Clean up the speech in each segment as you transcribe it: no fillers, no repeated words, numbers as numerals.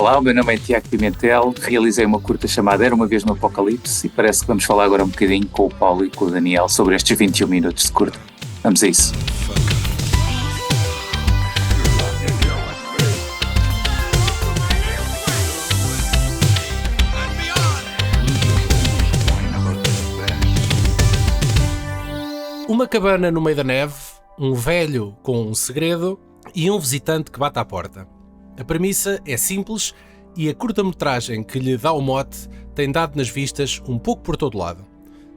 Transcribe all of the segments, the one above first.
Olá, o meu nome é Tiago Pimentel, realizei uma curta chamada Era uma Vez no Apocalipse e parece que vamos falar agora um bocadinho com o Paulo e com o Daniel sobre estes 21 minutos de curta. Vamos a isso. Uma cabana no meio da neve, um velho com um segredo e um visitante que bate à porta. A premissa é simples e a curta-metragem que lhe dá o mote tem dado nas vistas um pouco por todo lado.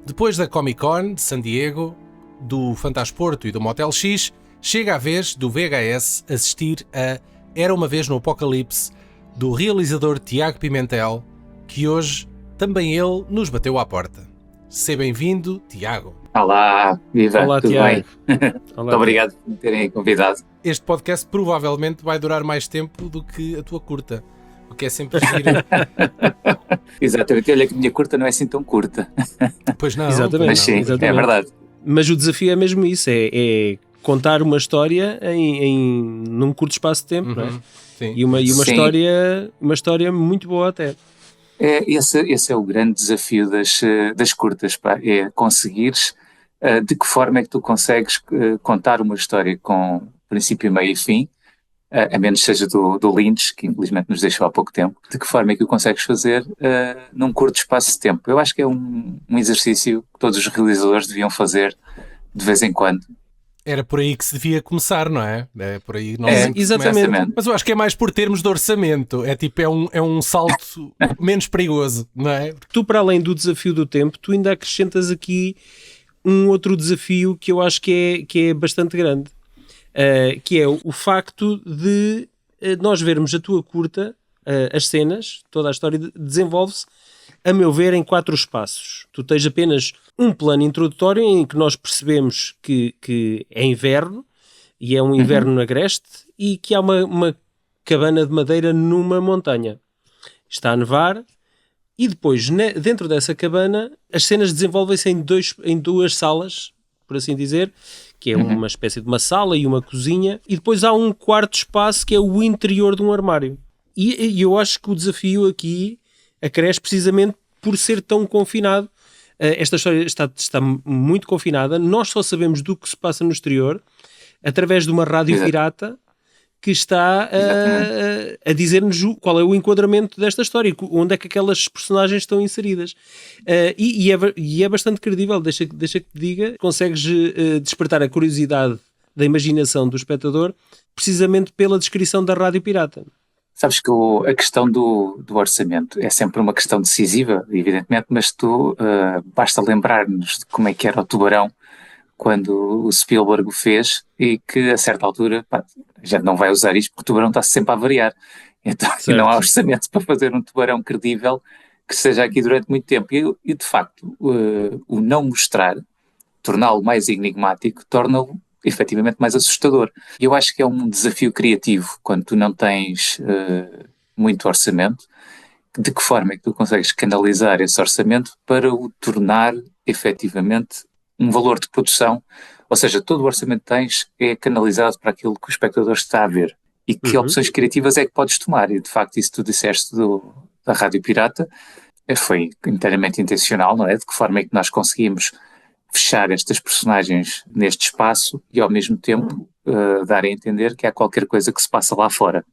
Depois da Comic Con de San Diego, do Fantasporto e do Motel X, chega a vez do VHS assistir a Era uma Vez no Apocalipse, do realizador Tiago Pimentel, que hoje também ele nos bateu à porta. Seja bem-vindo, Tiago. Olá, viva, Olá, tudo Tiago. bem? Olá, Muito obrigado por me terem convidado. Este podcast provavelmente vai durar mais tempo do que a tua curta, o que é sempre giro. Exatamente, olha que a minha curta não é assim tão curta. Pois não, Exatamente. Mas sim, exatamente. é verdade. Mas o desafio é mesmo isso, é contar uma história num curto espaço de tempo, não é? Sim. E uma Sim. história muito boa até. Esse é o grande desafio das curtas, pá, é conseguires de que forma é que tu consegues contar uma história com princípio, meio e fim, a menos seja do Lynch, que infelizmente nos deixou há pouco tempo. De que forma é que o consegues fazer num curto espaço de tempo? Eu acho que é um exercício que todos os realizadores deviam fazer de vez em quando. Era por aí que se devia começar, não é? É por aí que É, normalmente se começa. exatamente. Mas eu acho que é mais por termos de orçamento. É tipo, é um salto menos perigoso, não é? Tu, para além do desafio do tempo, tu ainda acrescentas aqui um outro desafio que eu acho que é bastante grande, que é o facto de nós vermos a tua curta, as cenas, toda a história desenvolve-se, a meu ver, em 4 espaços. Tu tens apenas um plano introdutório em que nós percebemos que é inverno, e é um inverno agreste, e que há uma cabana de madeira numa montanha. Está a nevar, e depois, dentro dessa cabana, as cenas desenvolvem-se em 2 salas, por assim dizer, que é uma espécie de uma sala e uma cozinha, e depois há um quarto espaço que é o interior de um armário. E eu acho que o desafio aqui acresce precisamente por ser tão confinado. Esta história está muito confinada, nós só sabemos do que se passa no exterior através de uma rádio Exato. pirata que está Exatamente. a dizer-nos qual é o enquadramento desta história, onde é que aquelas personagens estão inseridas. E é bastante credível, deixa que te diga, consegues despertar a curiosidade da imaginação do espectador precisamente pela descrição da rádio pirata. Sabes que a questão do orçamento é sempre uma questão decisiva, evidentemente, mas basta lembrar-nos de como é que era o Tubarão quando o Spielberg o fez e que a certa altura, pá, a gente não vai usar isto porque o Tubarão está sempre a variar. Então, e não há orçamento para fazer um Tubarão credível que esteja aqui durante muito tempo. E de facto, o não mostrar, torná-lo mais enigmático, torna-o efetivamente mais assustador. E eu acho que é um desafio criativo quando tu não tens muito orçamento. De que forma é que tu consegues canalizar esse orçamento para o tornar efetivamente um valor de produção? Ou seja, todo o orçamento que tens é canalizado para aquilo que o espectador está a ver. E que opções criativas é que podes tomar? E de facto isso que tu disseste da Rádio Pirata foi inteiramente intencional, não é? De que forma é que nós conseguimos fechar estas personagens neste espaço e ao mesmo tempo dar a entender que há qualquer coisa que se passa lá fora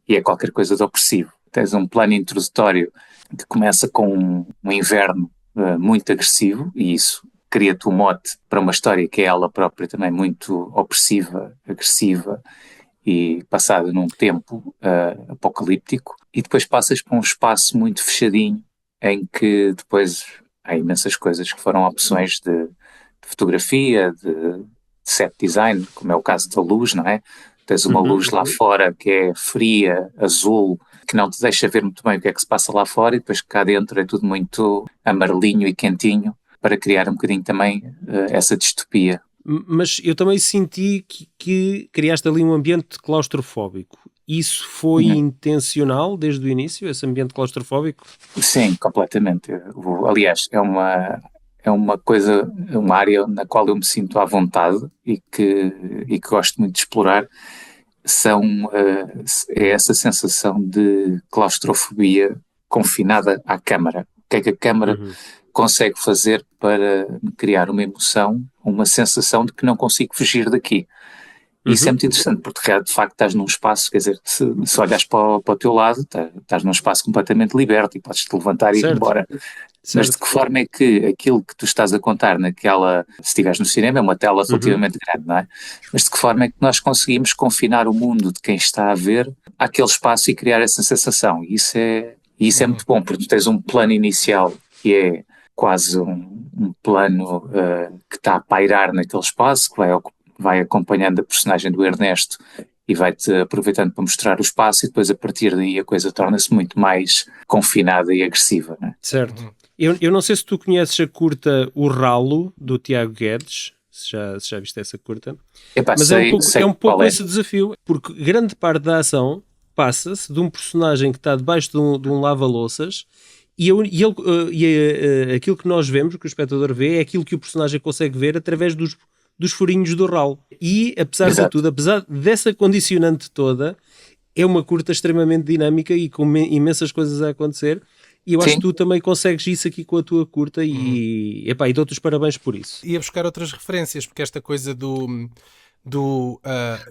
e é qualquer coisa de opressivo. Tens um plano introdutório que começa com um inverno muito agressivo e isso cria-te um mote para uma história que é ela própria também muito opressiva, agressiva e passada num tempo apocalíptico, e depois passas para um espaço muito fechadinho em que depois há imensas coisas que foram opções de fotografia, de set design, como é o caso da luz, não é? Tens uma luz lá fora que é fria, azul, que não te deixa ver muito bem o que é que se passa lá fora, e depois cá dentro é tudo muito amarelinho e quentinho, para criar um bocadinho também essa distopia. Mas eu também senti que criaste ali um ambiente claustrofóbico. Isso foi intencional desde o início, esse ambiente claustrofóbico? Sim, completamente. Aliás, é uma coisa, uma área na qual eu me sinto à vontade e que gosto muito de explorar, é essa sensação de claustrofobia confinada à câmara. O que é que a câmara consegue fazer para criar uma emoção, uma sensação de que não consigo fugir daqui? E isso é muito interessante, porque de facto estás num espaço, quer dizer, se olhas para o teu lado, estás num espaço completamente liberto e podes-te levantar e ir embora. Mas de que forma é que aquilo que tu estás a contar se estiveres no cinema, é uma tela relativamente grande, não é? Mas de que forma é que nós conseguimos confinar o mundo de quem está a ver àquele espaço e criar essa sensação? E isso é muito bom, porque tu tens um plano inicial que é quase um plano que está a pairar naquele espaço, que vai acompanhando a personagem do Ernesto e vai-te aproveitando para mostrar o espaço, e depois a partir daí a coisa torna-se muito mais confinada e agressiva, não é? Certo. Eu não sei se tu conheces a curta O Ralo, do Tiago Guedes, se já viste essa curta. Mas é um pouco esse desafio, porque grande parte da ação passa-se de um personagem que está debaixo de um lava-louças e aquilo que nós vemos, que o espectador vê, é aquilo que o personagem consegue ver através dos furinhos do ralo. E, apesar de tudo, apesar dessa condicionante toda, é uma curta extremamente dinâmica e com imensas coisas a acontecer. E eu acho que tu também consegues isso aqui com a tua curta e dou-te os parabéns por isso. Ia buscar outras referências, porque esta coisa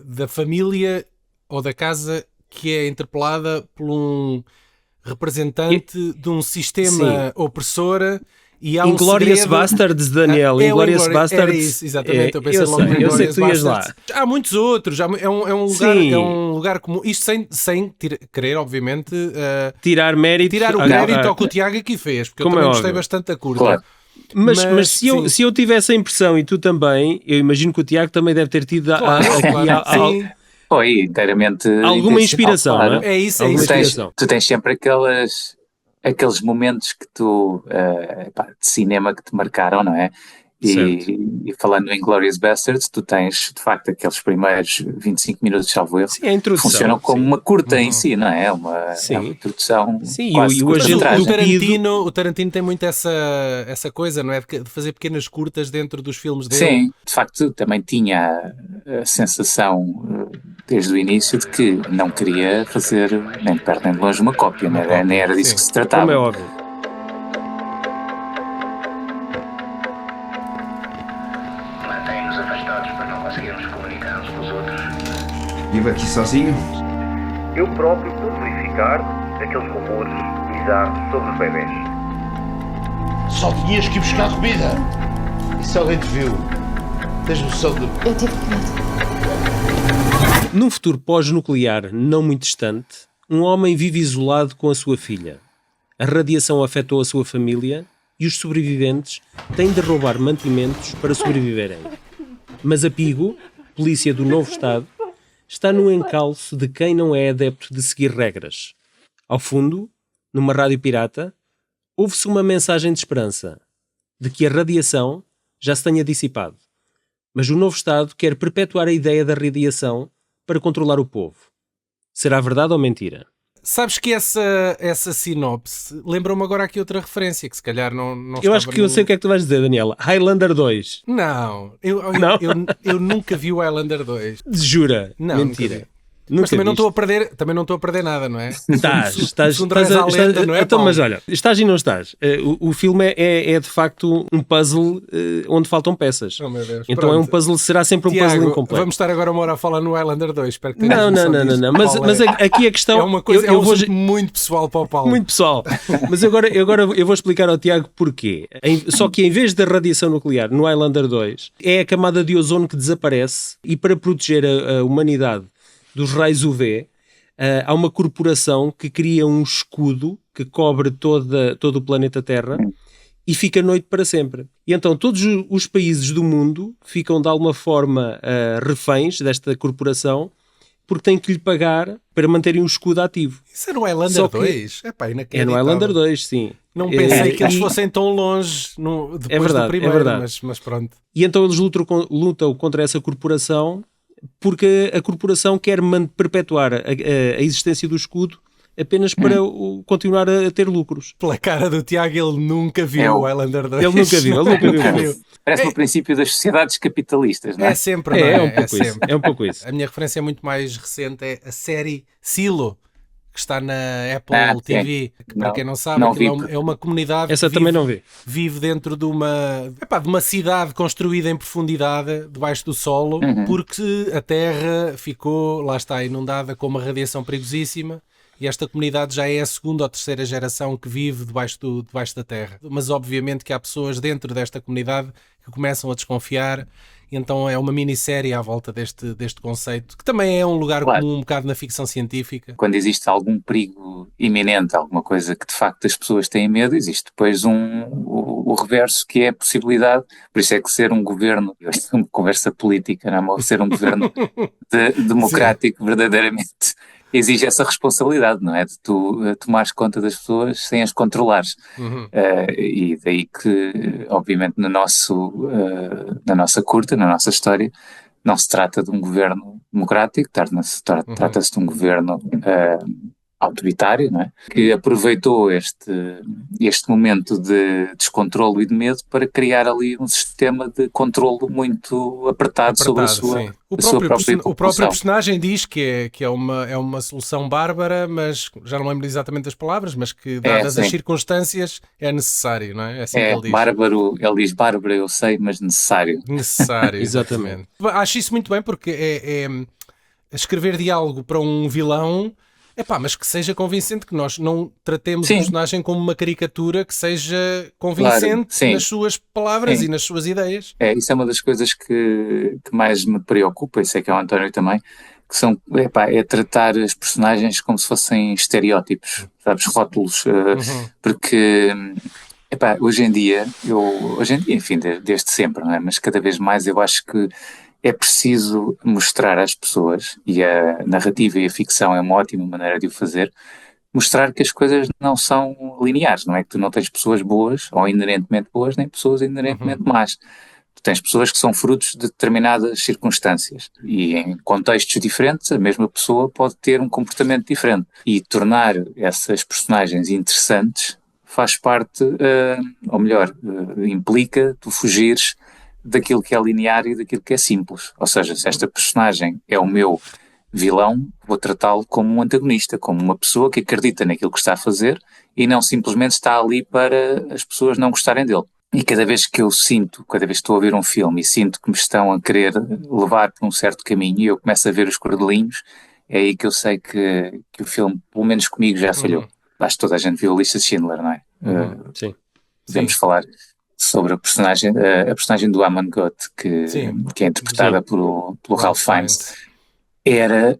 da família ou da casa que é interpelada por um representante de um sistema opressor. E há Inglourious Basterds, Daniel. Inglourious Basterds. Era isso, exatamente. Eu sei que tu ias lá. Há muitos outros. É um lugar comum. Isto sem querer, obviamente, tirar mérito ao que o Tiago aqui fez. Porque eu também gostei bastante da curta. Claro. Mas se eu tivesse a impressão, e tu também, eu imagino que o Tiago também deve ter tido Foi inteiramente alguma inspiração, claro. Não é? É isso. Tu tens sempre aqueles momentos que de cinema que te marcaram, não é? E falando em Inglourious Basterds, tu tens de facto aqueles primeiros 25 minutos, salvo erro, funcionam como uma curta em si, não é? É uma introdução. Sim, quase o Tarantino tem muito essa coisa, não é? De fazer pequenas curtas dentro dos filmes dele. Sim, de facto também tinha a sensação desde o início de que não queria fazer nem de perto nem de longe uma cópia, nem era disso que se tratava. Como é óbvio. Mantém-nos afastados para não conseguirmos comunicar-nos com os outros. Vivo aqui sozinho? Eu próprio pude verificar aqueles rumores bizarros sobre os bebés. Só tinhas que ir buscar comida. E se alguém te viu, tens noção de... Eu tive medo. Num futuro pós-nuclear não muito distante, um homem vive isolado com a sua filha. A radiação afetou a sua família e os sobreviventes têm de roubar mantimentos para sobreviverem. Mas a Pigo, polícia do novo Estado, está no encalço de quem não é adepto de seguir regras. Ao fundo, numa rádio pirata, ouve-se uma mensagem de esperança, de que a radiação já se tenha dissipado. Mas o novo Estado quer perpetuar a ideia da radiação para controlar o povo. Será verdade ou mentira? Sabes que essa sinopse lembra-me agora aqui outra referência, que se calhar não Eu acho que eu sei o que é que tu vais dizer, Daniela. Highlander 2. Não, eu nunca vi o Highlander 2. Jura? Não, mentira. Mas também não estou a perder nada, não é? Estás a lenda, não é? Então, mas olha, estás e não estás. O filme é de facto um puzzle onde faltam peças. Oh, meu Deus. Então Pronto. é um puzzle, será sempre um Tiago, puzzle incompleto. Vamos estar agora uma hora a falar no Highlander 2. Espero que não. Mas aqui a questão... É uma coisa, eu vou muito pessoal para o Paulo. Muito pessoal. Mas agora eu vou explicar ao Tiago porquê. Só que em vez da radiação nuclear no Highlander 2, é a camada de ozono que desaparece, e para proteger a humanidade dos raios UV, há uma corporação que cria um escudo que cobre todo o planeta Terra e fica noite para sempre. E então todos os países do mundo ficam de alguma forma reféns desta corporação, porque têm que lhe pagar para manterem o escudo ativo. Isso é no Highlander 2? É no Highlander 2, sim. Não pensei que eles fossem tão longe depois do primeiro, mas pronto. E então eles lutam contra essa corporação, porque a corporação quer perpetuar a existência do escudo apenas para continuar a ter lucros. Pela cara do Tiago, ele nunca viu o Highlander 2. Ele nunca viu. Parece o princípio das sociedades capitalistas, não é? É sempre, não é? É um pouco isso. A minha referência é muito mais recente, é a série Silo, que está na Apple TV, que para quem não sabe, é uma comunidade essa também não vi. Vive dentro de uma cidade construída em profundidade, debaixo do solo, porque a Terra ficou, lá está, inundada com uma radiação perigosíssima. E esta comunidade já é a segunda ou terceira geração que vive debaixo da terra. Mas obviamente que há pessoas dentro desta comunidade que começam a desconfiar, e então é uma minissérie à volta deste conceito, que também é um lugar comum um bocado na ficção científica. Quando existe algum perigo iminente, alguma coisa que de facto as pessoas têm medo, existe depois o reverso, que é a possibilidade, por isso é que ser um governo, isto é uma conversa política, não é? Ser um governo democrático verdadeiramente exige essa responsabilidade, não é? De tu tomares conta das pessoas sem as controlares. E daí que, obviamente, na nossa curta, na nossa história, não se trata de um governo democrático, trata-se de um governo autoritário, não é? Que aproveitou este momento de descontrolo e de medo para criar ali um sistema de controlo muito apertado sobre a sua própria população. O próprio personagem diz que é uma solução bárbara, mas já não lembro exatamente das palavras, mas que dadas as circunstâncias é necessário, não é? É assim que ele diz. Bárbaro, ele diz bárbaro, eu sei, mas necessário. Necessário, exatamente. Acho isso muito bem, porque é escrever diálogo para um vilão, mas que seja convincente, que nós não tratemos o personagem como uma caricatura, que seja convincente nas suas palavras e nas suas ideias. Isso é uma das coisas que mais me preocupa, e sei que é o António também, que são, é tratar as personagens como se fossem estereótipos, sabes, rótulos, porque, hoje em dia, enfim, desde sempre, não é? Mas cada vez mais eu acho que é preciso mostrar às pessoas, e a narrativa e a ficção é uma ótima maneira de o fazer, mostrar que as coisas não são lineares, não é que tu não tens pessoas boas ou inerentemente boas, nem pessoas inerentemente más. Tu tens pessoas que são frutos de determinadas circunstâncias e em contextos diferentes a mesma pessoa pode ter um comportamento diferente, e tornar essas personagens interessantes faz parte, ou melhor, implica tu fugires daquilo que é linear e daquilo que é simples. Ou seja, se esta personagem é o meu vilão, vou tratá-lo como um antagonista, como uma pessoa que acredita naquilo que está a fazer e não simplesmente está ali para as pessoas não gostarem dele. E cada vez que estou a ver um filme e sinto que me estão a querer levar por um certo caminho e eu começo a ver os cordelinhos, é aí que eu sei que o filme, pelo menos comigo, já falhou. Acho que toda a gente viu a lista de Schindler, não é? Sim. Podemos falar sobre a personagem do Amon Goth, que é interpretada pelo Ralph Fiennes. Era,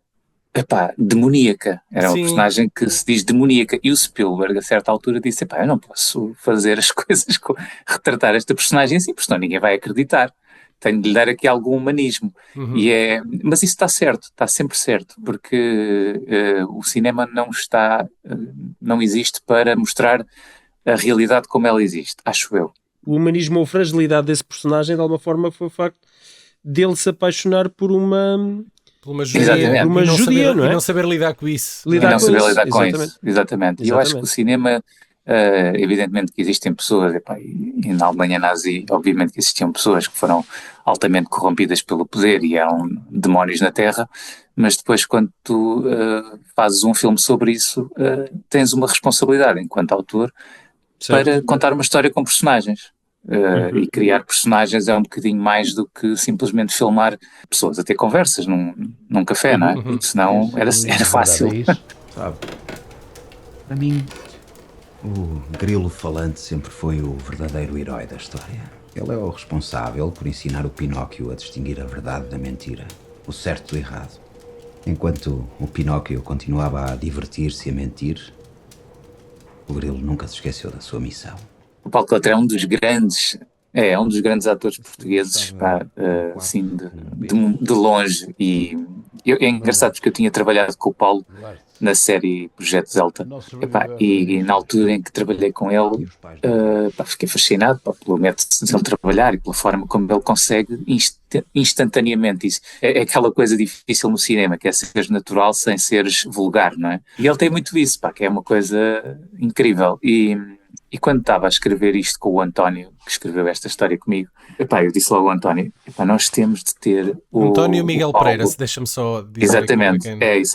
demoníaca. Era uma personagem que se diz demoníaca. E o Spielberg, a certa altura, disse, eu não posso fazer as coisas, retratar esta personagem assim, porque senão ninguém vai acreditar. Tenho de lhe dar aqui algum humanismo. Mas isso está certo, está sempre certo, porque o cinema não existe para mostrar a realidade como ela existe, acho eu. O humanismo ou fragilidade desse personagem, de alguma forma, foi o facto dele se apaixonar por uma judia, não é? E não saber lidar com isso. Lidar com isso. Exatamente. E eu acho que o cinema, evidentemente que existem pessoas, e na Alemanha nazi, obviamente que existiam pessoas que foram altamente corrompidas pelo poder e eram demónios na Terra, mas depois quando tu fazes um filme sobre isso, tens uma responsabilidade enquanto autor para contar uma história com personagens. E criar personagens é um bocadinho mais do que simplesmente filmar pessoas a ter conversas num café, não é? Porque senão era fácil. Sabe, para mim, o grilo falante sempre foi o verdadeiro herói da história. Ele é o responsável por ensinar o Pinóquio a distinguir a verdade da mentira, o certo do errado. Enquanto o Pinóquio continuava a divertir-se e a mentir, o grilo nunca se esqueceu da sua missão. O Paulo Cotter é um dos grandes atores portugueses, assim, de longe, e é engraçado porque eu tinha trabalhado com o Paulo na série Projeto Delta. Epá, e na altura em que trabalhei com ele, fiquei fascinado pelo método dele trabalhar e pela forma como ele consegue instantaneamente isso. É aquela coisa difícil no cinema, que é seres natural sem seres vulgar, não é? E ele tem muito isso, que é uma coisa incrível. E quando estava a escrever isto com o António, que escreveu esta história comigo, eu disse logo ao António, nós temos de ter o António Miguel Paulo. Pereira, se deixa-me só dizer. Exatamente,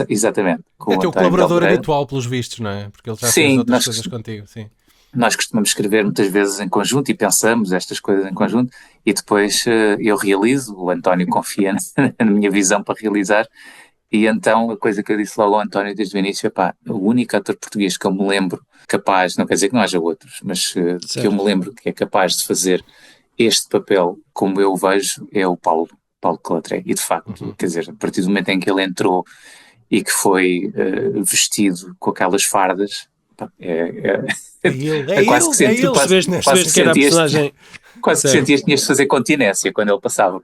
exatamente. É teu colaborador habitual, pelos vistos, não é? Porque ele já fez outras coisas contigo, sim. Nós costumamos escrever muitas vezes em conjunto e pensamos estas coisas em conjunto e depois eu realizo, o António confia na minha visão para realizar. E então a coisa que eu disse logo ao António desde o início, o único ator português que eu me lembro capaz, não quer dizer que não haja outros, mas que eu me lembro que é capaz de fazer este papel como eu o vejo é o Paulo Calatré. E de facto, quer dizer, a partir do momento em que ele entrou e que foi vestido com aquelas fardas, quase que sentias que tinhas de fazer continência quando ele passava.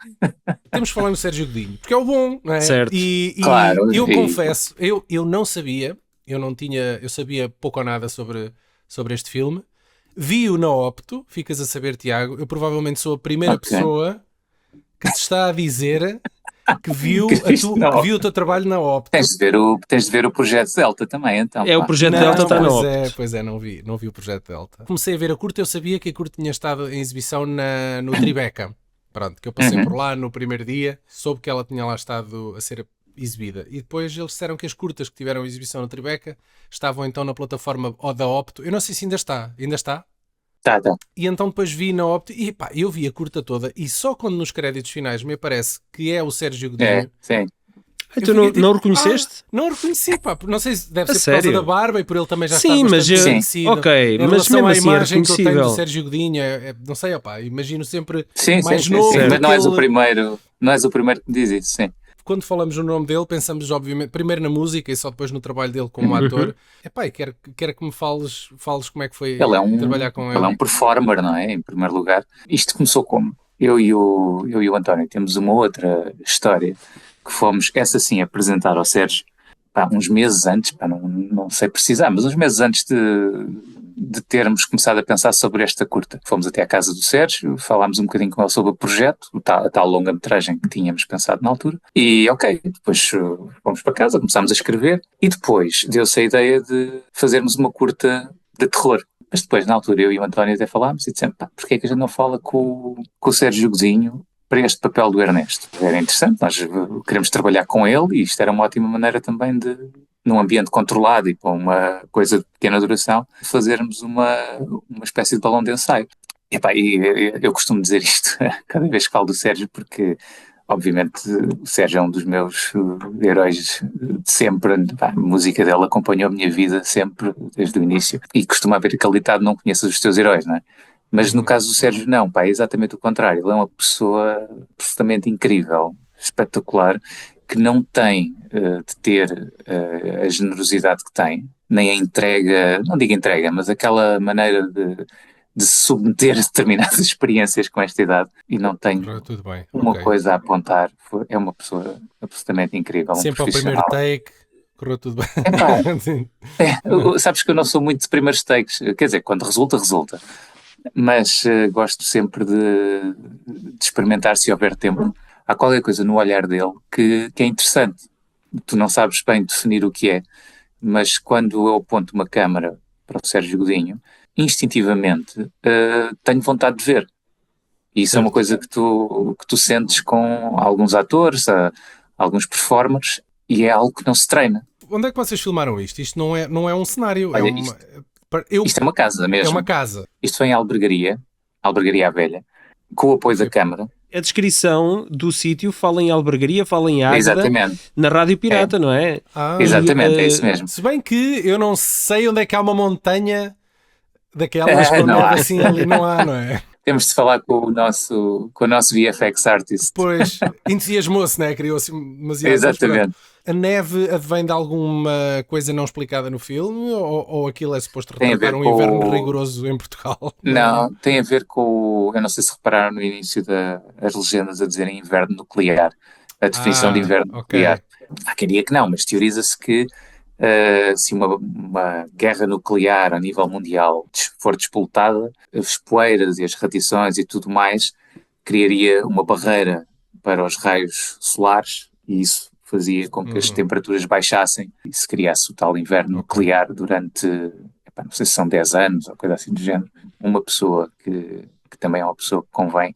Temos de falar no Sérgio Godinho, porque é o bom, não é? Certo. Claro, eu confesso, eu não sabia, eu sabia pouco ou nada sobre este filme. Vi-o na Opto, ficas a saber, Tiago, eu provavelmente sou a primeira pessoa que te está a dizer que viu o teu trabalho na Opto. Tens de ver o Projeto Delta também, então. O Projeto Delta está na Opto. Pois é, não vi o Projeto Delta. Comecei a ver a curta, eu sabia que a curta tinha estado em exibição no Tribeca. Pronto, que eu passei por lá no primeiro dia, soube que ela tinha lá estado a ser exibida. E depois eles disseram que as curtas que tiveram exibição no Tribeca estavam então na plataforma da Opto. Eu não sei se ainda está. Ainda está? Tá. E então depois vi na Opto e eu vi a curta toda e só quando nos créditos finais me aparece que é o Sérgio Godinho. Sim. Tu não o reconheceste? Não o reconheci, não sei se deve ser por causa da barba e por ele também já estar bastante conhecido. Ok, mas mesmo assim é reconhecível. Que eu tenho do Sérgio Godinho, não sei, imagino sempre mais novo. Sim. Mas não és o primeiro que me diz isso, sim. Quando falamos no nome dele, pensamos obviamente primeiro na música e só depois no trabalho dele como ator. Quero que me fales como é que foi trabalhar com ele. Ele é um performer, não é? Em primeiro lugar. Isto começou como? Eu e o António temos uma outra história que fomos, essa sim, apresentar ao Sérgio uns meses antes, não sei precisar, mas uns meses antes de termos começado a pensar sobre esta curta. Fomos até à casa do Sérgio, falámos um bocadinho com ele sobre o projeto, a tal longa-metragem que tínhamos pensado na altura, e depois fomos para casa, começámos a escrever, e depois deu-se a ideia de fazermos uma curta de terror. Mas depois, na altura, eu e o António até falámos e dissemos, porquê é que a gente não fala com o Sérgio Godinho para este papel do Ernesto? Era interessante, nós queremos trabalhar com ele e isto era uma ótima maneira também de, num ambiente controlado e para uma coisa de pequena duração, fazermos uma espécie de balão de ensaio. E eu costumo dizer isto cada vez que falo do Sérgio, porque obviamente o Sérgio é um dos meus heróis de sempre. A música dele acompanhou a minha vida sempre, desde o início, e costuma haver aquele ditado, não conheças os teus heróis, não é? Mas no caso do Sérgio não, é exatamente o contrário. Ele é uma pessoa absolutamente incrível, espetacular, que não tem de ter a generosidade que tem, nem a entrega, não digo entrega, mas aquela maneira de se submeter a determinadas experiências com esta idade, e não tem uma coisa a apontar. É uma pessoa absolutamente incrível. Sempre ao primeiro take, correu tudo bem. Sabes que eu não sou muito de primeiros takes, quer dizer, quando resulta. Mas gosto sempre de experimentar, se houver tempo. Há qualquer coisa no olhar dele que é interessante. Tu não sabes bem definir o que é, mas quando eu aponto uma câmara para o Sérgio Godinho, instintivamente tenho vontade de ver. E isso é uma coisa que tu sentes com alguns atores, alguns performers, e é algo que não se treina. Onde é que vocês filmaram isto? Isto não é um cenário. Olha, isto é uma casa mesmo. É uma casa. Isto foi em Albergaria à Velha, com o apoio da Câmara. A descrição do sítio fala em Albergaria, fala em Águeda. Exatamente. Na Rádio Pirata, não é? Exatamente, é isso mesmo. Se bem que eu não sei onde é que há uma montanha daquelas com neve assim ali, não há, não é? Temos de falar com o nosso VFX artist. Pois, entusiasmou-se, né? Criou-se demasiado. Exatamente. A neve advém de alguma coisa não explicada no filme ou aquilo é suposto retratar um inverno rigoroso em Portugal? Não, tem a ver com eu não sei se repararam no início as legendas a dizerem inverno nuclear, a definição de inverno nuclear. Há quem diga que não, mas teoriza-se que se uma guerra nuclear a nível mundial for disputada, as poeiras e as radiações e tudo mais criaria uma barreira para os raios solares e isso fazia com que as temperaturas baixassem e se criasse o tal inverno nuclear durante, não sei se são 10 anos ou coisa assim do género. Uma pessoa que também é uma pessoa que convém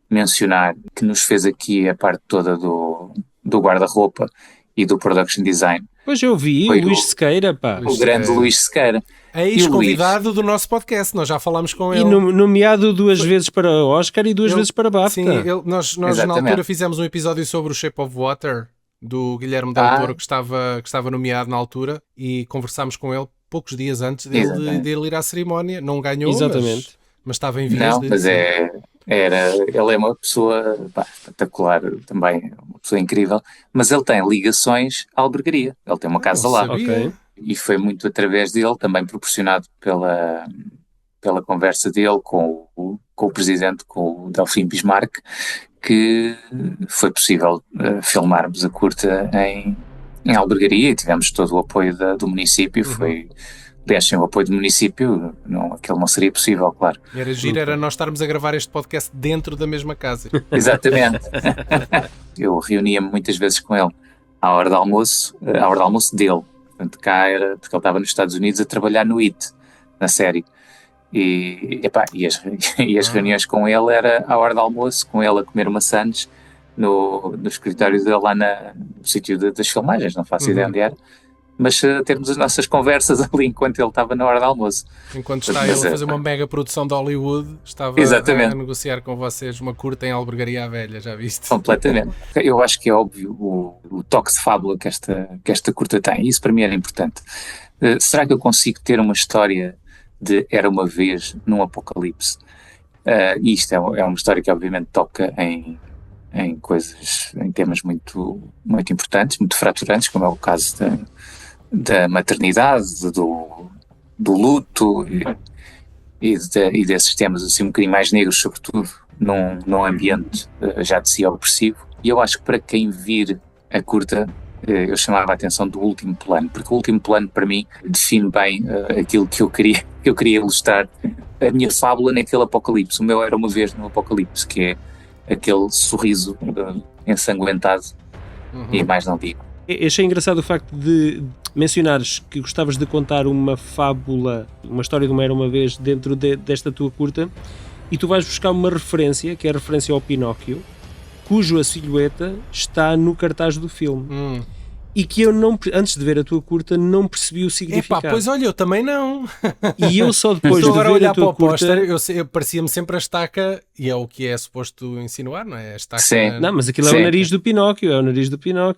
mencionar, que nos fez aqui a parte toda do guarda-roupa e do production design. Pois eu vi, o Luís Sequeira, pá. O grande Luís Sequeira. Ex-convidado do nosso podcast, nós já falámos com ele. E nomeado 2 vezes para Oscar e 2 vezes para BAFTA. Sim, nós na altura fizemos um episódio sobre o Shape of Water, do Guilherme Del Toro, que estava nomeado na altura, e conversámos com ele poucos dias antes de ele ir à cerimónia. Não ganhou, mas estava em vias. Não, mas ele é uma pessoa espetacular também, uma pessoa incrível, mas ele tem ligações à albergaria, ele tem uma casa lá. E foi muito através dele, também proporcionado pela conversa dele com o presidente, com o Delfim Bismarck, que foi possível filmarmos a curta em albergaria e tivemos todo o apoio do município. Aliás, sem o apoio do município, aquilo não seria possível, claro. Era giro, era nós estarmos a gravar este podcast dentro da mesma casa. Exatamente. Eu reunia-me muitas vezes com ele à hora do almoço dele. Portanto, cá era, porque ele estava nos Estados Unidos a trabalhar no IT, na série. E as reuniões com ele era à hora do almoço, com ele a comer maçãs no escritório dele lá no sítio das filmagens, não faço ideia onde era. Mas termos as nossas conversas ali enquanto ele estava na hora do almoço. Enquanto está ele a fazer uma mega produção de Hollywood, estava a negociar com vocês uma curta em Albergaria à Velha, já viste? Completamente. Eu acho que é óbvio o toque de fábula que esta curta tem, e isso para mim era importante. Será que eu consigo ter uma história de Era uma Vez num Apocalipse? E isto é uma história que obviamente toca em coisas, em temas muito, muito importantes, muito fraturantes, como é o caso da maternidade, do luto e desses temas assim um bocadinho mais negros, sobretudo num ambiente já de si opressivo. E eu acho que para quem vir a curta, eu chamava a atenção do último plano, porque o último plano para mim define bem aquilo que eu queria ilustrar, a minha fábula naquele apocalipse. O meu Era uma Vez no Apocalipse, que é aquele sorriso ensanguentado, e mais não digo. Achei engraçado o facto de mencionares que gostavas de contar uma fábula, uma história de uma Era uma Vez dentro desta tua curta, e tu vais buscar uma referência, que é a referência ao Pinóquio, cujo a silhueta está no cartaz do filme. E que eu antes de ver a tua curta não percebi o significado. Pois olha, eu também não. E eu só depois de ver a tua curta... eu parecia-me sempre a estaca, e é o que é suposto insinuar, não é? A estaca... Sim. Não, mas aquilo é o nariz do Pinóquio,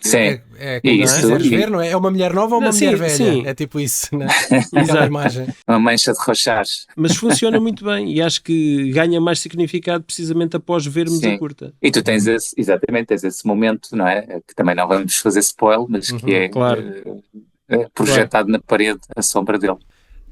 Sim. É como quiseres ver, não é? É uma mulher nova ou uma mulher velha? Sim. É tipo isso, não é? Aquela imagem. Uma mancha de rochares. Mas funciona muito bem e acho que ganha mais significado precisamente após vermos a curta. E tu tens esse momento, não é? Que também não vamos fazer spoiler, mas que é projetado na parede a sombra dele.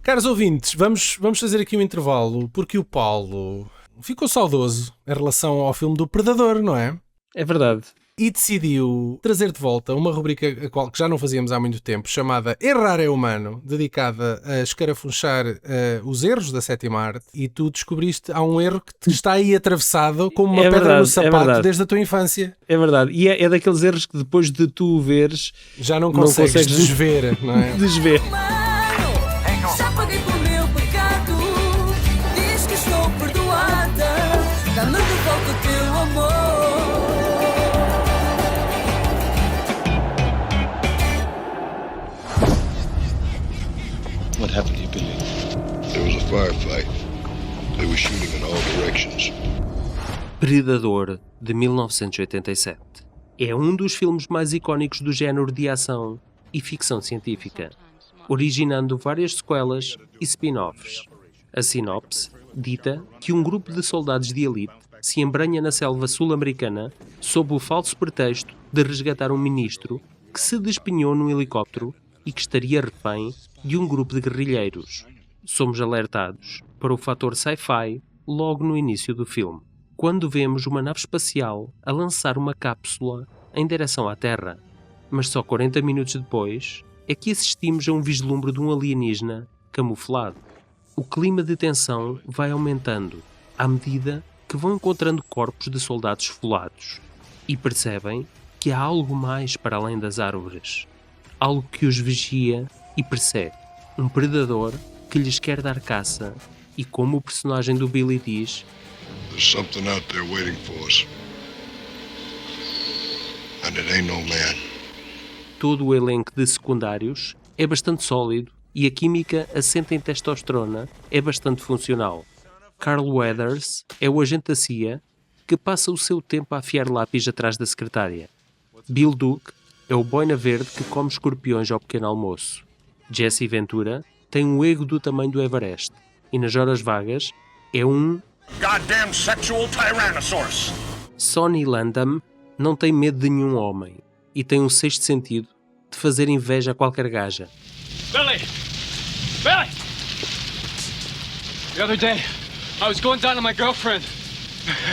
Caros ouvintes, vamos fazer aqui um intervalo, porque o Paulo ficou saudoso em relação ao filme do Predador, não é? É verdade. E decidiu trazer de volta uma rubrica a qual que já não fazíamos há muito tempo, chamada Errar é Humano, dedicada a escarafunchar os erros da sétima arte, e tu descobriste há um erro que te está aí atravessado como uma pedra no sapato desde a tua infância. É verdade, e é daqueles erros que depois de tu o veres já não consegues desver, não é? Desver. Já paguei pelo meu pecado, diz que estou perdoada, dá-me de volta o teu amor. What happened to you, Billy? There was a firefight. They were shooting in all directions. Predador, de 1987. É um dos filmes mais icónicos do género de ação e ficção científica, originando várias sequelas e spin-offs. A sinopse dita que um grupo de soldados de elite se embranha na selva sul-americana sob o falso pretexto de resgatar um ministro que se despenhou num helicóptero e que estaria refém de um grupo de guerrilheiros. Somos alertados para o fator sci-fi logo no início do filme, quando vemos uma nave espacial a lançar uma cápsula em direção à Terra. Mas só 40 minutos depois, é que assistimos a um vislumbre de um alienígena camuflado. O clima de tensão vai aumentando à medida que vão encontrando corpos de soldados esfolados e percebem que há algo mais para além das árvores. Algo que os vigia e persegue. Um predador que lhes quer dar caça e, como o personagem do Billy diz, There's something out there waiting for us. And it ain't no man. todo o elenco de secundários é bastante sólido e a química assente em testosterona é bastante funcional. Carl Weathers é o agente da CIA que passa o seu tempo a afiar lápis atrás da secretária. Bill Duke é o boina verde que come escorpiões ao pequeno almoço. Jesse Ventura tem um ego do tamanho do Everest e nas horas vagas é um Goddamn sexual Tyrannosaurus! Sonny Landham não tem medo de nenhum homem e tem um sexto sentido de fazer inveja a qualquer gaja. Billy! Billy! The other day, I was going down to my girlfriend.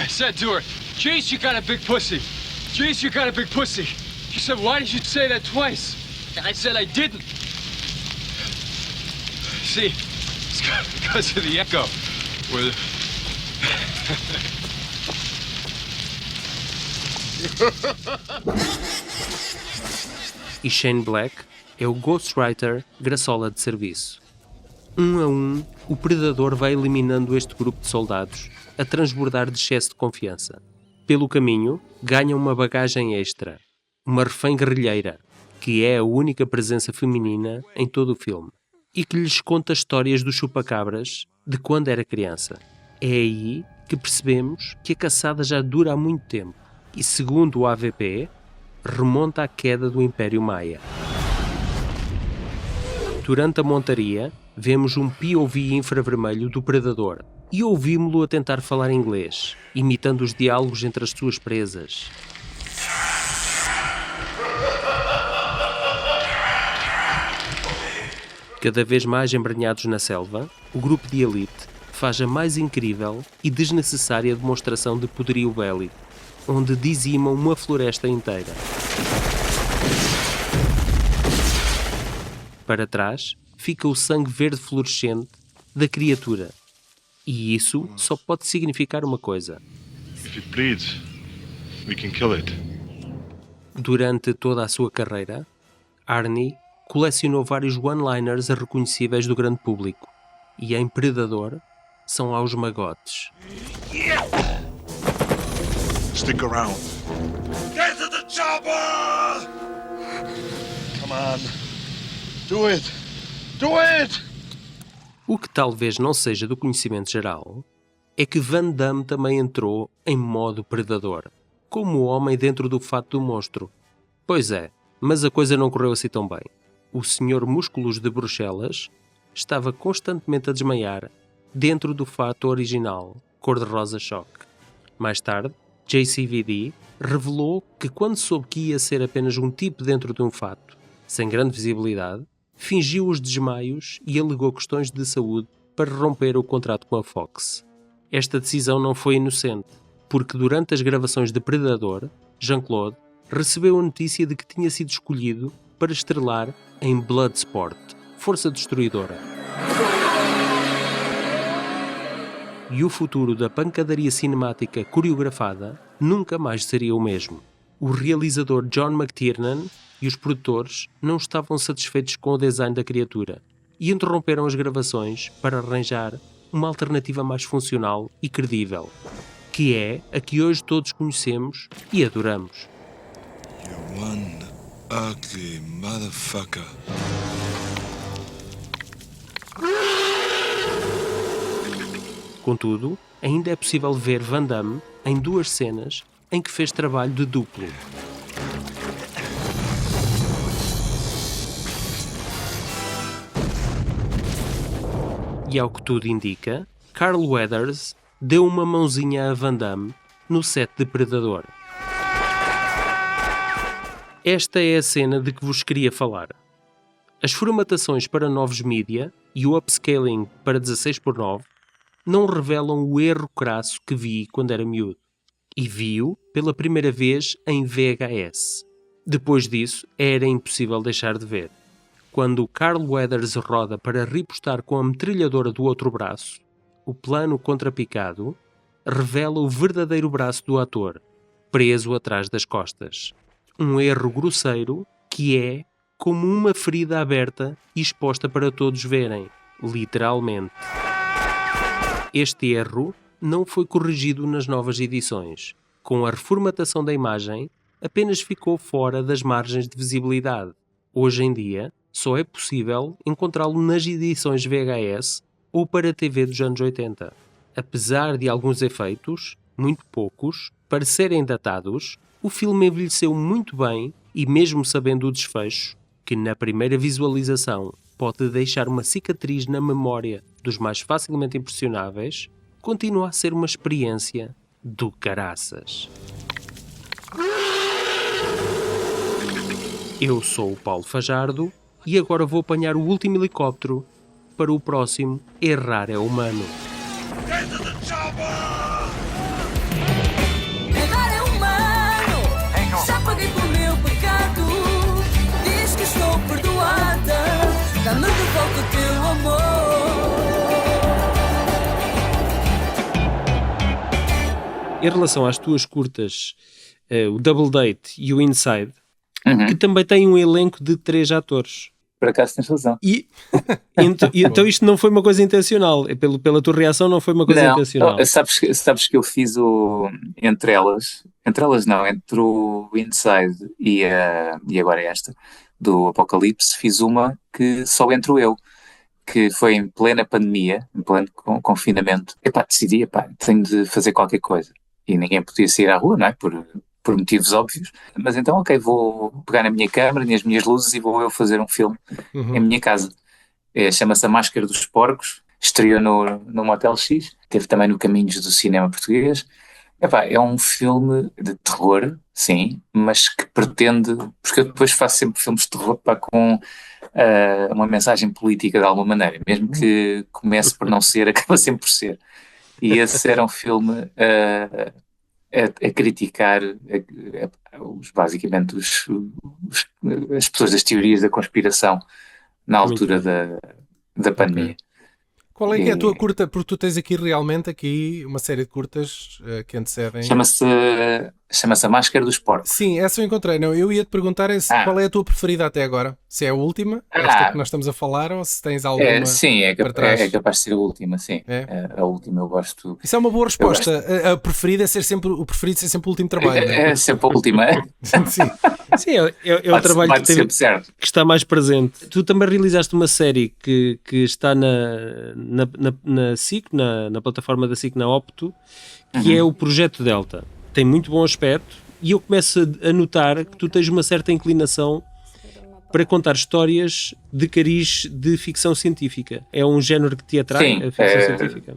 I said to her, "Jeez, you got a big pussy. Jeez, you got a big pussy." She said, "Why did you say that twice?" I said I didn't. See, it's because of the echo. Where E Shane Black é o Ghostwriter graçola de serviço. Um a um, o predador vai eliminando este grupo de soldados a transbordar de excesso de confiança. Pelo caminho, ganha uma bagagem extra, uma refém guerrilheira, que é a única presença feminina em todo o filme, e que lhes conta histórias dos chupacabras de quando era criança. É aí que percebemos que a caçada já dura há muito tempo e, segundo o AVP, remonta à queda do Império Maia. Durante a montaria, vemos um POV infravermelho do predador e ouvimos-lo a tentar falar inglês, imitando os diálogos entre as suas presas. Cada vez mais embrenhados na selva, o grupo de elite faz a mais incrível e desnecessária demonstração de poderio bélico, onde dizimam uma floresta inteira. Para trás fica o sangue verde fluorescente da criatura. E isso só pode significar uma coisa. If it bleeds, we can kill it. Durante toda a sua carreira, Arnie colecionou vários one-liners reconhecíveis do grande público. E em Predador são aos magotes. Stick around. Get to the chopper! Come on. Do it! Do it! O que talvez não seja do conhecimento geral é que Van Damme também entrou em modo predador, como o homem dentro do fato do monstro. Pois é, mas a coisa não correu assim tão bem. O Sr. Músculos de Bruxelas estava constantemente a desmaiar dentro do fato original, cor-de-rosa choque. Mais tarde, JCVD revelou que quando soube que ia ser apenas um tipo dentro de um fato, sem grande visibilidade, fingiu os desmaios e alegou questões de saúde para romper o contrato com a Fox. Esta decisão não foi inocente, porque durante as gravações de Predador, Jean-Claude recebeu a notícia de que tinha sido escolhido para estrelar em Bloodsport, Força Destruidora. E o futuro da pancadaria cinemática coreografada nunca mais seria o mesmo. O realizador John McTiernan e os produtores não estavam satisfeitos com o design da criatura e interromperam as gravações para arranjar uma alternativa mais funcional e credível, que é a que hoje todos conhecemos e adoramos. You one ugly motherfucker. Contudo, ainda é possível ver Van Damme em duas cenas em que fez trabalho de duplo. E ao que tudo indica, Carl Weathers deu uma mãozinha a Van Damme no set de Predador. Esta é a cena de que vos queria falar. As formatações para novos mídia e o upscaling para 16:9 não revelam o erro crasso que vi quando era miúdo. E vi-o pela primeira vez em VHS. Depois disso, era impossível deixar de ver. Quando Carl Weathers roda para ripostar com a metralhadora do outro braço, o plano contrapicado revela o verdadeiro braço do ator, preso atrás das costas. Um erro grosseiro que é como uma ferida aberta e exposta para todos verem, literalmente. Este erro não foi corrigido nas novas edições. Com a reformatação da imagem, apenas ficou fora das margens de visibilidade. Hoje em dia, só é possível encontrá-lo nas edições VHS ou para TV dos anos 80. Apesar de alguns efeitos, muito poucos, parecerem datados, o filme envelheceu muito bem e, mesmo sabendo o desfecho, que na primeira visualização pode deixar uma cicatriz na memória dos mais facilmente impressionáveis, continua a ser uma experiência do caraças. Eu sou o Paulo Fajardo e agora vou apanhar o último helicóptero para o próximo Errar é Humano. Errar é humano, já paguei pelo meu pecado. Diz que estou perdoada, dá-me de volta o teu amor. Em relação às tuas curtas, o Double Date e o Inside, que também têm um elenco de 3 atores. Por acaso tens razão. Então isto não foi uma coisa intencional. Pela tua reação não foi uma coisa intencional. Sabes que eu fiz entre o Inside e agora esta, do Apocalipse, fiz uma que só entro eu, que foi em plena pandemia, em pleno confinamento. Decidi, tenho de fazer qualquer coisa. E ninguém podia sair à rua, não é? Por motivos óbvios. Mas então, vou pegar na minha câmara, nas minhas luzes e vou eu fazer um filme em minha casa. Chama-se A Máscara dos Porcos, estreou no Motel X, teve também no Caminhos do Cinema Português. É um filme de terror, sim, mas que pretende, porque eu depois faço sempre filmes de terror com uma mensagem política de alguma maneira, mesmo que comece por não ser, acaba sempre por ser. E esse era um filme a criticar basicamente as pessoas das teorias da conspiração na altura da pandemia. Qual é que é a tua curta? Porque tu tens aqui uma série de curtas que antecedem... Chama-se A Máscara dos Porcos. Sim, essa eu encontrei. Não, eu ia te perguntar qual é a tua preferida até agora. Se é a última, esta que nós estamos a falar, ou se tens alguma sim, para trás. É capaz de ser a última, sim. A última eu gosto. Isso é uma boa resposta. A preferida ser sempre o último trabalho. É sempre a última. Sim, é o trabalho que está mais presente. Tu também realizaste uma série que está na SIC, na plataforma da SIC, na Opto, que é o Projeto Delta. Tem muito bom aspecto e eu começo a notar que tu tens uma certa inclinação para contar histórias de cariz de ficção científica. É um género que te atrai, a ficção científica?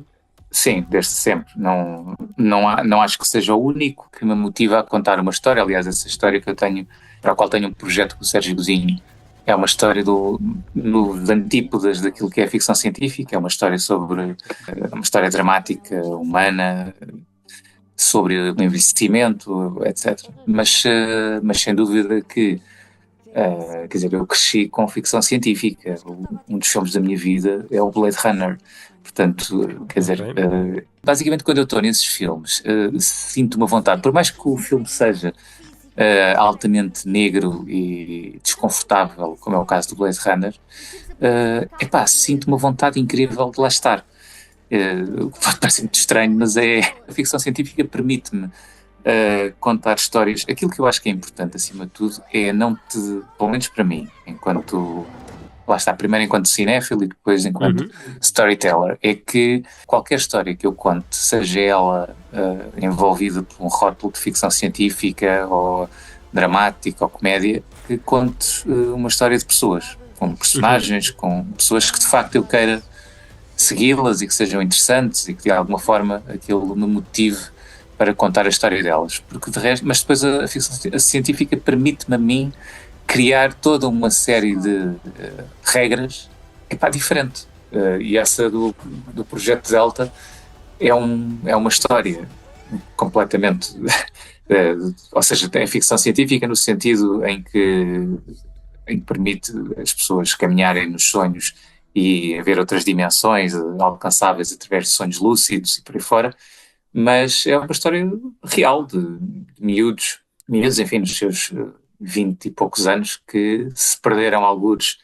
Sim, desde sempre. Não acho que seja o único que me motiva a contar uma história. Aliás, essa história que eu tenho, para a qual tenho um projeto com o Sérgio Gozinho, é uma história nos antípodas daquilo que é ficção científica. É uma história uma história dramática, humana, sobre o envelhecimento, etc. Mas sem dúvida que, quer dizer, eu cresci com ficção científica. Um dos filmes da minha vida é o Blade Runner. Portanto, quer dizer, basicamente quando eu estou nesses filmes, sinto uma vontade, por mais que o filme seja altamente negro e desconfortável, como é o caso do Blade Runner, sinto uma vontade incrível de lá estar. Pode parecer muito estranho, mas a ficção científica permite-me contar histórias. Aquilo que eu acho que é importante, acima de tudo, é pelo menos para mim, lá está, primeiro enquanto cinéfilo e depois enquanto storyteller, é que qualquer história que eu conte, seja ela envolvida por um rótulo de ficção científica ou dramática ou comédia, que conte uma história de pessoas, com personagens, com pessoas que de facto eu queira segui-las e que sejam interessantes e que de alguma forma aquilo me motive para contar a história delas, porque de resto, mas depois a ficção científica permite-me a mim criar toda uma série de regras diferente, e essa do Projeto Delta é uma história completamente ou seja, tem ficção científica no sentido em em que permite as pessoas caminharem nos sonhos e haver outras dimensões alcançáveis através de sonhos lúcidos e por aí fora, mas é uma história real de miúdos, enfim, nos seus 20 e poucos anos, que se perderam algures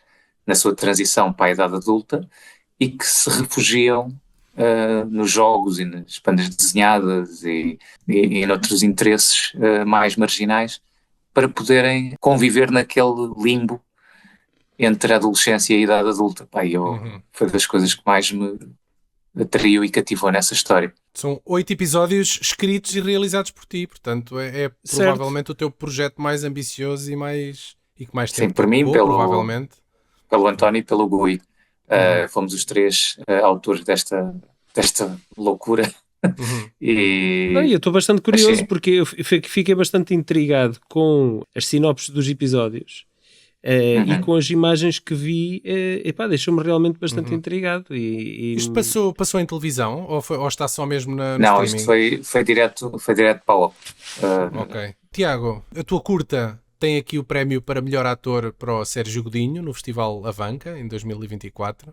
na sua transição para a idade adulta e que se refugiam nos jogos e nas bandas desenhadas e noutros interesses mais marginais para poderem conviver naquele limbo entre a adolescência e a idade adulta. Pá, foi das coisas que mais me atraiu e cativou nessa história. São 8 episódios escritos e realizados por ti, portanto é provavelmente o teu projeto mais ambicioso e que mais tempo. Sim, por mim, provavelmente. Pelo António e pelo Gui. Fomos os 3 autores desta loucura. E eu estou bastante curioso porque eu fiquei bastante intrigado com as sinopses dos episódios e com as imagens que vi, deixou-me realmente bastante intrigado. Isto passou em televisão ou está só mesmo no Não, streaming? Isto foi direto para o Ok. Tiago, a tua curta tem aqui o prémio para melhor ator para o Sérgio Godinho no Festival Avanca em 2024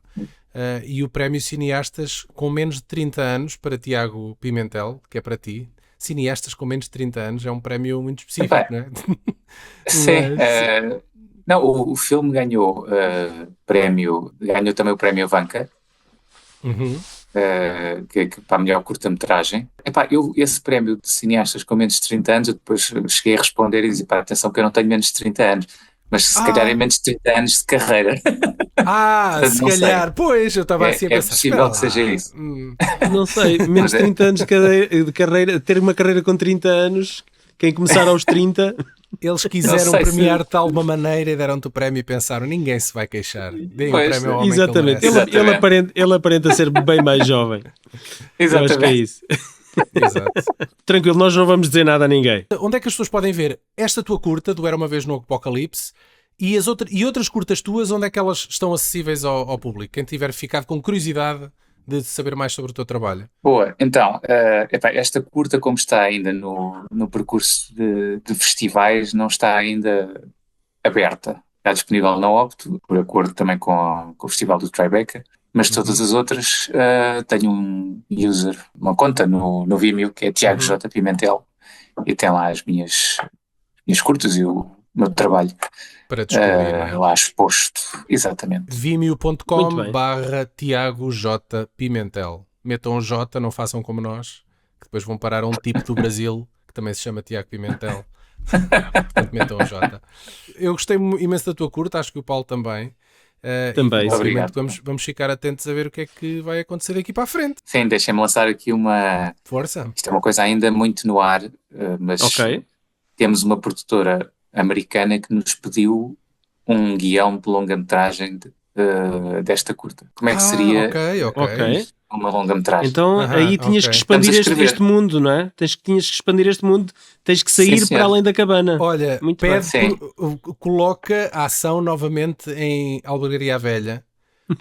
e o prémio Cineastas com menos de 30 anos para Tiago Pimentel, que é para ti. Cineastas com menos de 30 anos é um prémio muito específico, não é? Sim. Não, o filme ganhou também o prémio Avanca, que para a melhor curta-metragem. Esse prémio de cineastas com menos de 30 anos, eu depois cheguei a responder e dizer, atenção que eu não tenho menos de 30 anos, mas se calhar é menos de 30 anos de carreira. Portanto, se calhar, pois, eu estava assim a pensar. É possível que seja isso. Não sei, menos de 30 anos de carreira, ter uma carreira com 30 anos, quem começar aos 30... Eles quiseram premiar-te de alguma maneira e deram-te o prémio e pensaram, ninguém se vai queixar. Deem o prémio ao homem. Exatamente. Ele aparenta ser bem mais jovem. Exatamente. Eu acho que é isso. Exato. Tranquilo, nós não vamos dizer nada a ninguém. Onde é que as pessoas podem ver esta tua curta do Era Uma Vez no Apocalipse e outras curtas tuas, onde é que elas estão acessíveis ao público? Quem tiver ficado com curiosidade de saber mais sobre o teu trabalho. Boa, então, esta curta, como está ainda no percurso de festivais, não está ainda aberta. Está disponível na Opto, por acordo também com o Festival do Tribeca, mas todas as outras tenho uma conta no Vimeo, que é Tiago J. Pimentel, e tem lá as minhas curtas e o meu trabalho. Para descobrir, lá exposto, exatamente. Vimeo.com/Tiago J. Pimentel. Metam um J, não façam como nós, que depois vão parar a um tipo do Brasil que também se chama Tiago Pimentel. Portanto, metam um J. Eu gostei imenso da tua curta, acho que o Paulo também. Também, obrigado. Vamos ficar atentos a ver o que é que vai acontecer daqui para a frente. Sim, deixem-me lançar aqui uma... Força. Isto é uma coisa ainda muito no ar, mas temos uma produtora americana que nos pediu um guião de longa-metragem desta curta. Como é que seria uma longa-metragem? Então aí tinhas que expandir este mundo, não é? Tinhas que expandir este mundo, tens que sair para além da cabana. Olha, coloca a ação novamente em Albergaria Velha.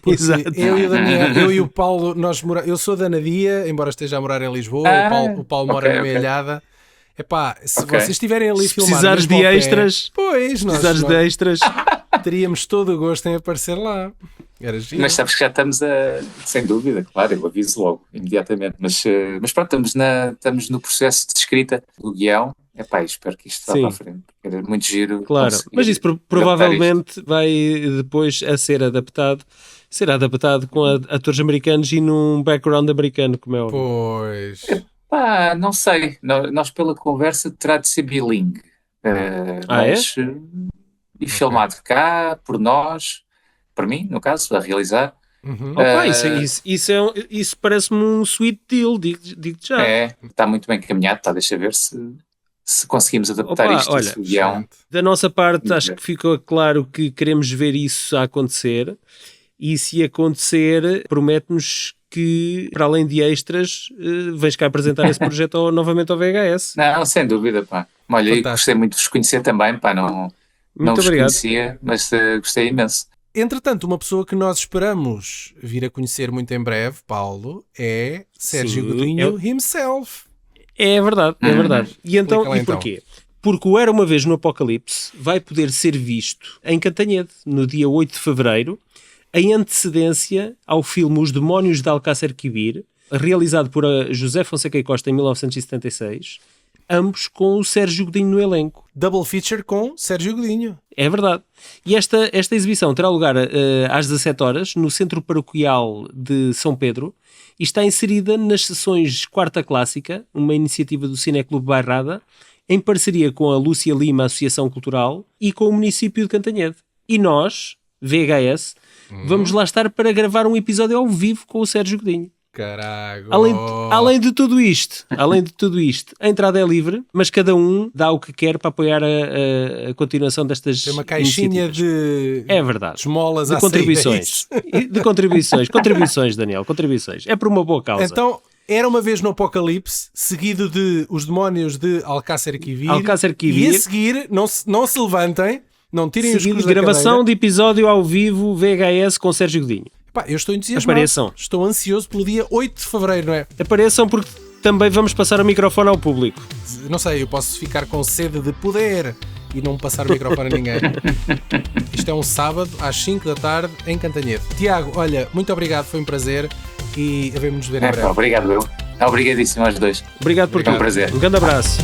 Exato. Eu e o Paulo, eu sou da Anadia, embora esteja a morar em Lisboa, o Paulo mora na Mealhada. Se vocês estiverem ali se precisares de extras, nós de extras, teríamos todo o gosto em aparecer lá. Era giro. Mas sabes que já estamos sem dúvida, claro, eu aviso logo, imediatamente. Mas pronto, estamos no processo de escrita do guião. Espero que isto vá para a frente. Era muito giro. Claro, mas isso provavelmente vai depois será adaptado com atores americanos e num background americano, como é óbvio. Pois. Não sei. Nós pela conversa terá de ser bilingue. Mas, e filmado cá, por nós, por mim, no caso, a realizar. Isso parece-me um sweet deal, digo-te já. Está muito bem caminhado, deixa ver se conseguimos adaptar isto. Olha, da nossa parte, acho que ficou claro que queremos ver isso a acontecer, e se acontecer, promete-nos que, para além de extras, vens cá apresentar esse projeto novamente ao VHS. Não, sem dúvida, pá. Olha, eu gostei muito de vos conhecer também, pá. Não vos conhecia, mas gostei imenso. Entretanto, uma pessoa que nós esperamos vir a conhecer muito em breve, Paulo, é Sérgio Godinho himself. É verdade, é verdade. E então, e porquê? Porque o Era Uma Vez no Apocalipse vai poder ser visto em Cantanhede, no dia 8 de fevereiro, em antecedência ao filme Os Demónios de Alcácer Quibir, realizado por José Fonseca e Costa em 1976, ambos com o Sérgio Godinho no elenco. Double feature com Sérgio Godinho. É verdade. E esta exibição terá lugar às 17 horas no Centro Paroquial de São Pedro e está inserida nas sessões Quarta Clássica, uma iniciativa do Cineclube Bairrada, em parceria com a Lúcia Lima Associação Cultural e com o município de Cantanhede. E nós, VHS, vamos lá estar para gravar um episódio ao vivo com o Sérgio Godinho. Carago. Além de tudo isto, a entrada é livre, mas cada um dá o que quer para apoiar a continuação destas Tem uma caixinha de... É verdade. Esmolas de contribuições. De contribuições, Daniel, contribuições. É por uma boa causa. Então, Era Uma Vez no Apocalipse, seguido de Os Demónios de Alcácer Quibir. E a seguir, não se levantem, não tirem os cruz da gravação cadeira. de episódio ao vivo VHS com Sérgio Godinho. Pá, eu estou entusiasmado. Apareçam. Estou ansioso pelo dia 8 de fevereiro, não é? Apareçam porque também vamos passar o microfone ao público. Não sei, eu posso ficar com sede de poder e não passar o microfone a ninguém. Isto é um sábado às 5 da tarde em Cantanhede. Tiago, olha, muito obrigado, foi um prazer e havemos-nos ver em breve. Obrigado, eu. Obrigadíssimo aos dois. Obrigado por tudo. Um prazer. Um grande abraço.